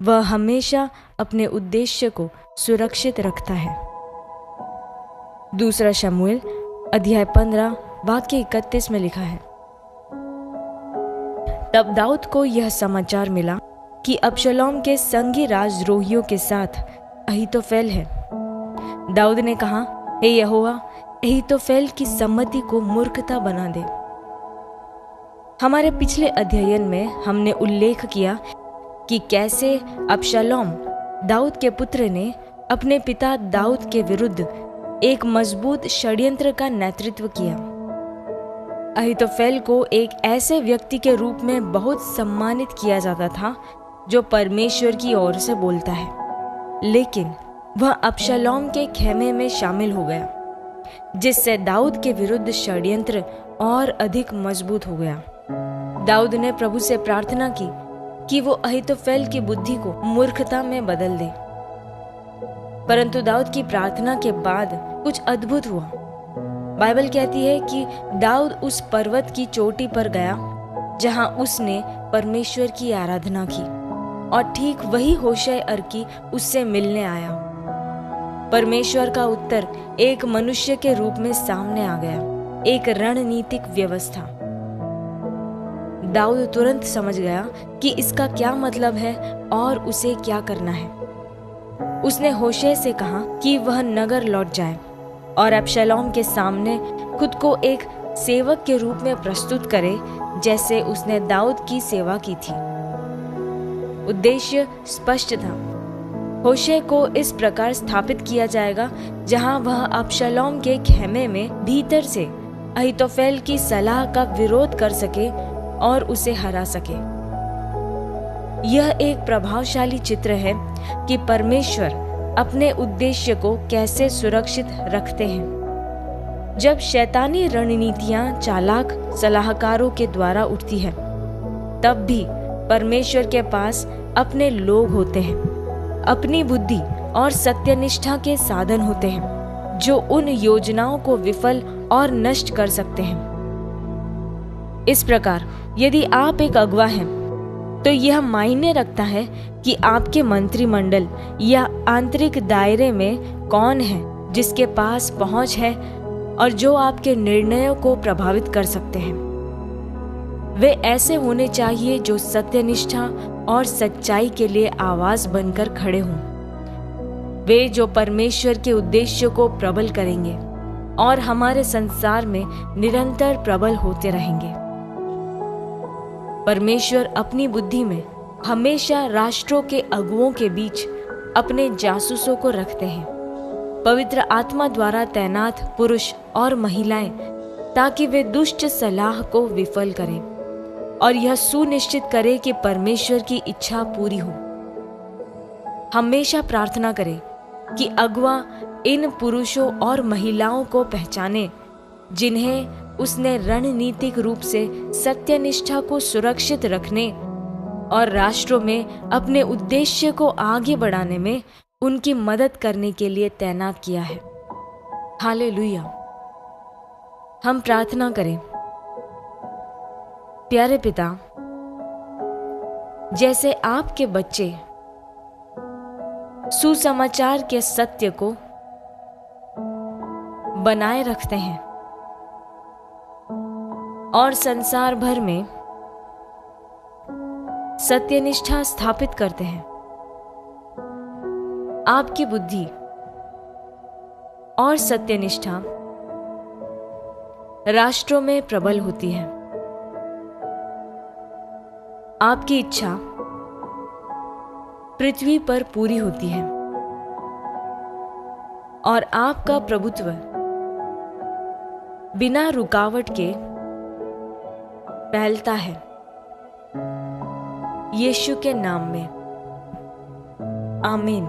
वह हमेशा अपने उद्देश्य को सुरक्षित रखता है। दूसरा शमूएल अध्याय 15 वाक्य 31 में लिखा है, तब दाऊद को यह समाचार मिला कि अबशलोम के संगी राजद्रोहियों के साथ अहीतोफेल है। दाऊद ने कहा, हे यहोवा, अहीतोफेल की सम्मति को मूर्खता बना दे। हमारे पिछले अध्ययन में हमने उल्लेख किया कि कैसे अबशलोम दाऊद के पुत्र ने अपने पिता दाऊद के विरुद्ध एक मजबूत षड्यंत्र का नेतृत्व किया। अहीतोफेल को एक ऐसे व्यक्ति के रूप में बहुत सम्मानित किया जाता था जो परमेश्वर की ओर से बोलता है, लेकिन वह अबशलोम के खेमे में शामिल हो गया, जिससे दाऊद के विरुद्ध षड्यंत्र और अधिक मजबूत हो गया। दाऊद ने प्रभु से प्रार्थना की कि वो अहीतोफेल की बुद्धि को मूर्खता में बदल दे, परंतु दाऊद की प्रार्थना के बाद कुछ अद्भुत हुआ। बाइबल कहती है कि दाऊद उस पर्वत की चोटी पर गया जहां उसने परमेश्वर की आराधना की, और ठीक वही होशे अर्की उससे मिलने आया। परमेश्वर का उत्तर एक मनुष्य के रूप में सामने आ गया, एक रणनीतिक व्यवस्था। दाऊद तुरंत समझ गया कि इसका क्या मतलब है और उसे क्या करना है। उसने होशे से कहा कि वह नगर लौट जाए और अबशलोम के सामने खुद को एक सेवक के रूप में प्रस्तुत करे, जैसे उसने दाऊद की सेवा की थी। उद्देश्य स्पष्ट था। होशे को इस प्रकार स्थापित किया जाएगा जहां वह अबशलोम के खेमे में भीतर से अहीतोफेल की सलाह का विरोध कर सके और उसे हरा सके। यह एक प्रभावशाली चित्र है कि परमेश्वर अपने उद्देश्य को कैसे सुरक्षित रखते हैं। जब शैतानी रणनीतियां चालाक सलाहकारों के द्वारा उठती है, तब भी परमेश्वर के पास अपने लोग होते हैं, अपनी बुद्धि और सत्यनिष्ठा के साधन होते हैं जो उन योजनाओं को विफल और नष्ट कर सकते हैं। इस प्रकार यदि आप एक अगुवा हैं, तो यह मायने रखता है कि आपके मंत्रिमंडल या आंतरिक दायरे में कौन है जिसके पास पहुंच है और जो आपके निर्णयों को प्रभावित कर सकते हैं। वे ऐसे होने चाहिए जो सत्यनिष्ठा और सच्चाई के लिए आवाज बनकर खड़े हों। वे जो परमेश्वर के उद्देश्य को प्रबल करेंगे और हमारे संसार में निरंतर प्रबल होते रहेंगे। परमेश्वर अपनी बुद्धि में हमेशा राष्ट्रों के अगुओं के बीच अपने जासूसों को रखते हैं, पवित्र आत्मा द्वारा तैनात पुरुष और महिलाएं, ताकि वे दुष्ट सलाह को विफल करें और यह सुनिश्चित करें कि परमेश्वर की इच्छा पूरी हो। हमेशा प्रार्थना करें कि अगुआ इन पुरुषों और महिलाओं को पहचाने जिन्हें उसने रणनीतिक रूप से सत्यनिष्ठा को सुरक्षित रखने और राष्ट्रों में अपने उद्देश्य को आगे बढ़ाने में उनकी मदद करने के लिए तैनात किया है। हालेलुया। हम प्रार्थना करें। प्यारे पिता, जैसे आपके बच्चे सुसमाचार के सत्य को बनाए रखते हैं और संसार भर में सत्यनिष्ठा स्थापित करते हैं, आपकी बुद्धि और सत्यनिष्ठा राष्ट्रों में प्रबल होती है। आपकी इच्छा पृथ्वी पर पूरी होती है और आपका प्रभुत्व बिना रुकावट के फैलता है। यीशु के नाम में आमीन।